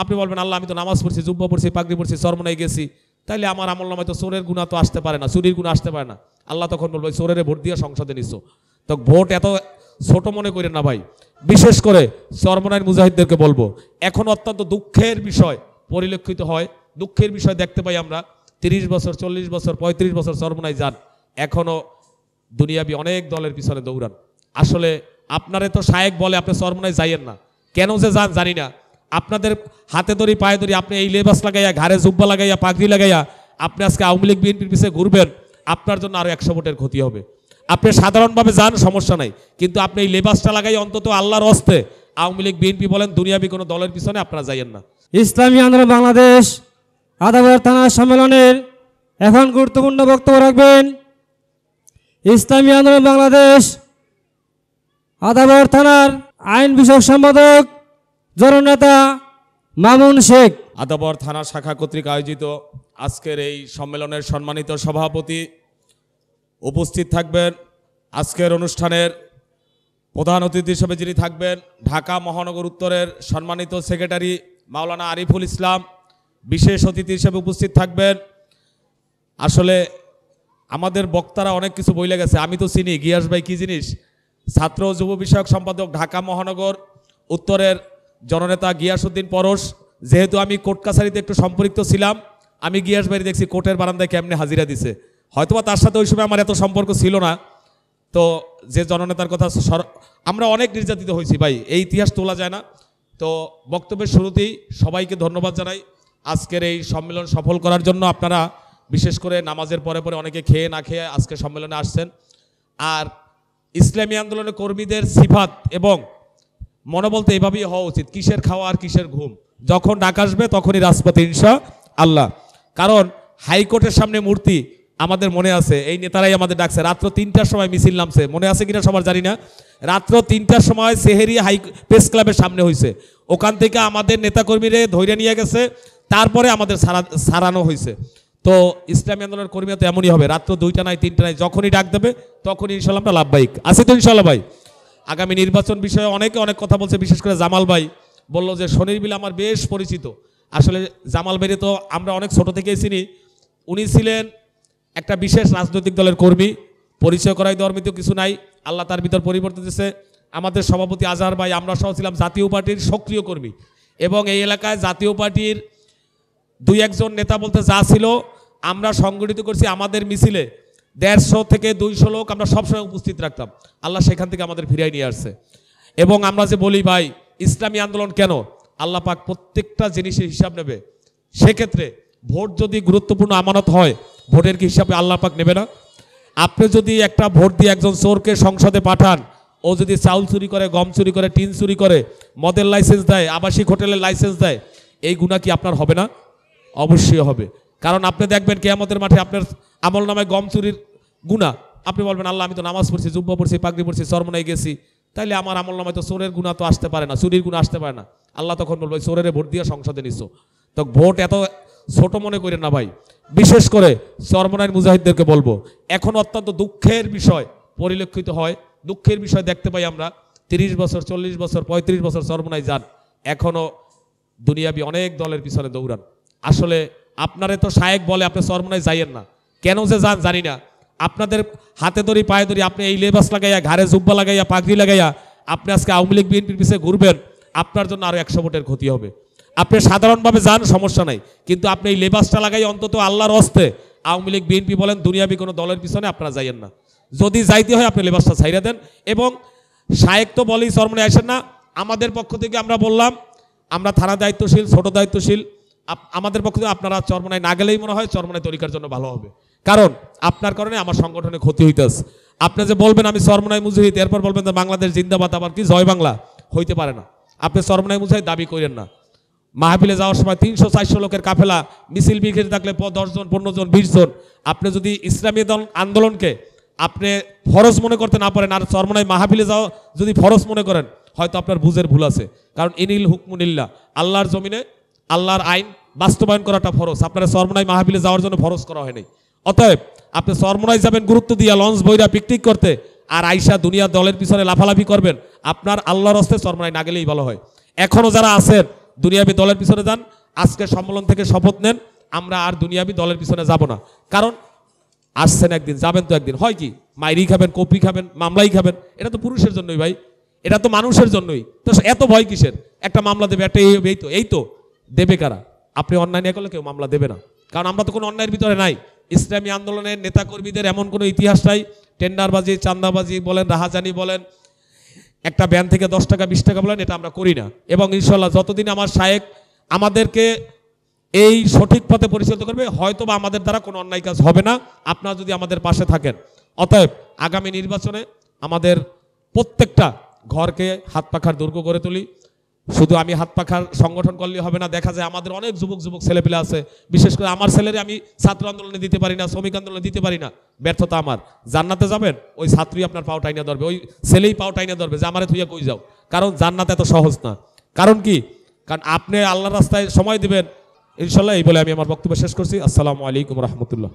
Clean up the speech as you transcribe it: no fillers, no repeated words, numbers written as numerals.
আপনি বলবেন আল্লাহ আমি তো নামাজ পড়ছি, জুব্বা পড়ছি, পাগড়ি পড়ছি, চরমনায় গেছি, তাইলে আমার আমলনামায় তো চোরের গুনাহ তো আসতে পারে না, চুরির গুনাহ আসতে পারে না। আল্লাহ তখন বলবে চোরের ভোট দিয়ে সংসদে নিছো। তো ভোট এত ছোট মনে করেন না ভাই। বিশেষ করে চরমনাইয়ের মুজাহিদদেরকে বলবো, এখন অত্যন্ত দুঃখের বিষয় পরিলক্ষিত হয়, দুঃখের বিষয় দেখতে পাই আমরা। 30 বছর, 40 বছর, 35 বছর চরমনায় যান, এখনো দুনিয়াবি অনেক দলের পিছনে দৌড়ান। আসলে আপনারে তো শায়েক বলে আপনি চরমনায় যাইয়েন না, কেন যে যান জানি না। আপনাদের হাতে ধরি পায়ে ধরি আপনি এই লেবাস লাগাইয়া, ঘাড়ে জুব্বা লাগাইয়া, পাগড়ি লাগাইয়া আপনি আজকে আওয়ামী লীগ বিএনপির পিছিয়ে ঘুরবেন, আপনার জন্য আরো 100 ভোটের ক্ষতি হবে। আপনি সাধারণভাবে যান, সমস্যা নাই, কিন্তু আপনি এই লেবাসটা লাগাই অন্তত আল্লাহর হস্তে আওয়ামী লীগ বিএনপি বলেন দুনিয়াবি কোনো দলের পিছনে আপনারা যাইয়েন না। ইসলামী আন্দোলন বাংলাদেশ আদাবর থানা সম্মেলনের এখন গুরুত্বপূর্ণ বক্তব্য রাখবেন ইসলামী আন্দোলন বাংলাদেশ আদাবর থানার আইন বিষয়ক সম্পাদক জননেতা মামুন শেখ। আদাবর থানা শাখা কর্তৃক আয়োজিত আজকের এই সম্মেলনের সম্মানিত সভাপতি উপস্থিত থাকবেন। আজকের অনুষ্ঠানের প্রধান অতিথি হিসেবে যিনি থাকবেন ঢাকা মহানগর উত্তরের সম্মানিত সেক্রেটারি মাওলানা আরিফুল ইসলাম, বিশেষ অতিথি হিসেবে উপস্থিত থাকবেন। আসলে আমাদের বক্তারা অনেক কিছু বইলে গেছে, আমি তো চিনি গিয়াস ভাই কি জিনিস, ছাত্র ও যুব বিষয়ক সম্পাদক ঢাকা মহানগর উত্তরের জননেতা গিয়াসউদ্দিন পরশ। যেহেতু আমি কোর্ট কাছারিতে একটু সম্পৃক্ত ছিলাম, আমি গিয়াস ভাই দেখছি কোর্টের বারান্দায় কেমনে হাজিরা দিছে, হয়তোবা তার সাথে ওই সময় আমার এত সম্পর্ক ছিল না। তো যে জননেতার কথা, আমরা অনেক নির্যাতিত হয়েছি ভাই, এই ইতিহাস তোলা যায় না। তো বক্তব্যের শুরুতেই সবাইকে ধন্যবাদ জানাই আজকের এই সম্মেলন সফল করার জন্য। আপনারা বিশেষ করে নামাজের পরে পরে অনেকে খেয়ে না খেয়ে আজকে সম্মেলনে আসছেন। আর ইসলামী আন্দোলনের কর্মীদের সিফাত এবং মনোবল তো এভাবেই হওয়া উচিত, কিসের খাওয়া আর কিসের ঘুম, যখন ডাক আসবে তখনই রাজপথে ইনশা আল্লাহ। কারণ হাইকোর্টের সামনে মূর্তি আমাদের মনে আছে, এই নেতারাই আমাদের ডাকছে, রাত্র 3টার সময় মিছিল নামছে, মনে আছে কিনা সবার জানি না। রাত্র 3টার সময় সেহেরি প্রেস ক্লাবের সামনে হয়েছে, ওখান থেকে আমাদের নেতাকর্মীরা ধৈর্য নিয়ে গেছে, তারপরে আমাদের সারানো হয়েছে। তো ইসলামী আন্দোলনের কর্মীরা তো এমনই হবে, রাত্র 2টা নাই 3টা নাই, যখনই ডাক দেবে তখনই ইনশাল্লাহ আমরা লাভবাহিক আছি তো ইনশাল্লাহ ভাই। আগামী নির্বাচন বিষয়ে অনেকে অনেক কথা বলছে, বিশেষ করে জামাল ভাই বললো যে শনির বিল আমার বেশ পরিচিত। আসলে জামাল ভাইরে তো আমরা অনেক ছোট থেকেই চিনি, উনি ছিলেন একটা বিশেষ রাজনৈতিক দলের কর্মী, পরিচয় করাই দেওয়ার মতো কিছু নাই, আল্লাহ তার ভিতর পরিবর্তন দিয়েছে। আমাদের সভাপতি আজহার ভাই, আমরা সহ ছিলাম জাতীয় পার্টির সক্রিয় কর্মী, এবং এই এলাকায় জাতীয় পার্টির 2-1 জন নেতা বলতে যা ছিল আমরা সংগঠিত করছি। আমাদের মিছিলে 150 থেকে 200 লোক আমরা সবসময় উপস্থিত রাখতাম, আল্লাহ সেখান থেকে আমাদের ফিরাই নিয়ে আসছে। এবং আমরা যে বলি ভাই ইসলামী আন্দোলন কেন, আল্লাহ পাক প্রত্যেকটা জিনিসের হিসাব নেবে। সেক্ষেত্রে ভোট যদি গুরুত্বপূর্ণ আমানত হয়, ভোটের কি হিসাবে আল্লাহ পাক নেবে না? আপনি যদি একটা ভোট দিয়ে একজন চোরকে সংসদে পাঠান, ও যদি চাউল চুরি করে, গম চুরি করে, টিন চুরি করে, মদের লাইসেন্স দেয়, আবাসিক হোটেলের লাইসেন্স দেয়, এই গুনাহ কি আপনার হবে না? অবশ্যই হবে। কারণ আপনি দেখবেন কিয়ামতের মাঠে আপনার আমল নামায় গম চুরির গুনাহ, আপনি বলবেন আল্লাহ আমি তো নামাজ পড়ছি, জুব্বা পড়ছি, পাগড়ি পড়ছি, চরমনায় গেছি, তাইলে আমার আমল নামায় তো চোরের গুনাহ তো আসতে পারে না, চুরির গুনাহ আসতে পারে না। আল্লাহ তখন বলবে চোরের ভোট দিয়ে সংসদে নিছো। তো ভোট এত ছোট মনে করেন না ভাই। বিশেষ করে চরমনাইয়ের মুজাহিদদেরকে বলবো, এখন অত্যন্ত দুঃখের বিষয় পরিলক্ষিত হয়, দুঃখের বিষয় দেখতে পাই আমরা। 30 বছর, 40 বছর, 35 বছর চরমনায় যান, এখনো দুনিয়াবি অনেক দলের পিছনে দৌড়ান। আসলে আপনারে তো শায়েক বলে আপনি চরমনায় যাইয়েন না, কেন যে যান জানি না। আপনাদের হাতে ধরি পায়ে ধরি আপনি এই লেবাস লাগাইয়া, ঘাড়ে জুব্বা লাগাইয়া, পাগড়ি লাগাইয়া আপনি আজকে আওয়ামী লীগ বিএনপির পিছিয়ে ঘুরবেন, আপনার জন্য আরো 100 ভোটের ক্ষতি হবে। আপনি সাধারণভাবে যান, সমস্যা নাই, কিন্তু আপনি এই লেবাসটা লাগাই অন্তত আল্লাহর হস্তে আওয়ামী লীগ বিএনপি বলেন দুনিয়াবি কোনো দলের পিছনে আপনারা যাইয়েন না। যদি যাইতে হয় আপনি লেবাসটা ছাইরা দেন। এবং শায়েক তো বলেই চরমনায় আসেন না, আমাদের পক্ষ থেকে আমরা বললাম, আমরা থানা দায়িত্বশীল, ছোট দায়িত্বশীল, আমাদের পক্ষ থেকে আপনারা চরমনায় না গেলেই মনে হয় চরমনায় তরিকার জন্য ভালো হবে। কারণ আপনার কারণে আমার সংগঠনে ক্ষতি হইতেছে। আপনি যে বলবেন আমি চরমনায় মুজাহিদ, এরপর বলবেন যে বাংলাদেশ জিন্দাবাদ, আবার কি জয় বাংলা, হইতে পারে না। আপনি চরমনায় মুজাহিদ দাবি করেন না। মাহফিলে যাওয়ার সময় 300-400 লোকের কাফেলা মিছিল বিঘিরে থাকলে 10 জন, 15 জন, 20 জন, আপনি যদি ইসলামী আন্দোলনকে আপনি ফরজ মনে করতে না পারেন, আর চরমনায় মাহফিলে যাওয়া যদি ফরজ মনে করেন, হয়তো আপনার বুঝের ভুল আছে। কারণ ইনিল হুকমুনিল্লাহ, আল্লাহর জমিনে আল্লাহর আইন বাস্তবায়ন করাটা ফরজ, আপনারা চরমনায় মাহফিলে যাওয়ার জন্য ফরজ করা হয়নি। অতএব আপনি চরমনায় যাবেন গুরুত্ব দিয়া, লঞ্চ বইরা পিকনিক করতে, আর আইসা দুনিয়া দলের পিছনে লাফালাফি করবেন, আপনার আল্লাহর হস্তে চরমনায় না গেলেই ভালো হয়। এখনো যারা আছেন দুনিয়াবি দলের পিছনে যান। আজকে সম্মেলন থেকে শপথ নেন, আমরা আর দুনিয়াবি দলের পিছনে যাব না। কারণ আসছেন একদিন, যাবেন তো একদিন। হয় কি, মাইরি খাবেন, কপি খাবেন, মামলাই খাবেন। এটা তো পুরুষের জন্যই ভাই, এটা তো মানুষের জন্যই। তো এত ভয় কিসের? একটা মামলা দেবে, একটা এই তো দেবে কারা? আপনি অন্যায় নিয়ে করলে কেউ মামলা দেবে না, কারণ আমরা তো কোনো অন্যায়ের ভিতরে নাই। ইসলামী আন্দোলনের নেতাকর্মীদের এমন কোনো ইতিহাস নাই। টেন্ডারবাজি, চান্দাবাজি বলেন, রাহাজানি বলেন, একটা ব্যান থেকে 10 টাকা 20 টাকা বলেন, এটা আমরা করি না। এবং ইনশাল্লাহ যতদিন আমার শায়েখ আমাদেরকে এই সঠিক পথে পরিচালিত করবে, হয়তো বা আমাদের দ্বারা কোনো অন্যায় কাজ হবে না, আপনারা যদি আমাদের পাশে থাকেন। অতএব আগামী নির্বাচনে আমাদের প্রত্যেকটা ঘরকে হাত পাখার দুর্গ করে তুলি। শুধু আমি হাত পাখার সংগঠন করলে হবে না, দেখা যায় আমাদের অনেক যুবক ছেলেপেলে আছে, বিশেষ করে আমার ছেলেরে আমি ছাত্র আন্দোলনে দিতে পারি না, শ্রমিক আন্দোলনে দিতে পারি না, ব্যর্থতা আমার। জান্নাতে যাবেন, ওই ছাত্রী আপনার পাও টাইনা ধরবে, ওই ছেলেই পাও টাইনা ধরবে যে আমারে থুইয়া কই যাও। কারণ জান্নাত এত সহজ না। কারণ কি? কারণ আপনি আল্লাহর রাস্তায় সময় দিবেন। ইনশাল্লাহ এই বলে আমি আমার বক্তব্য শেষ করছি। আসসালামু আলাইকুম রহমতুল্লাহ।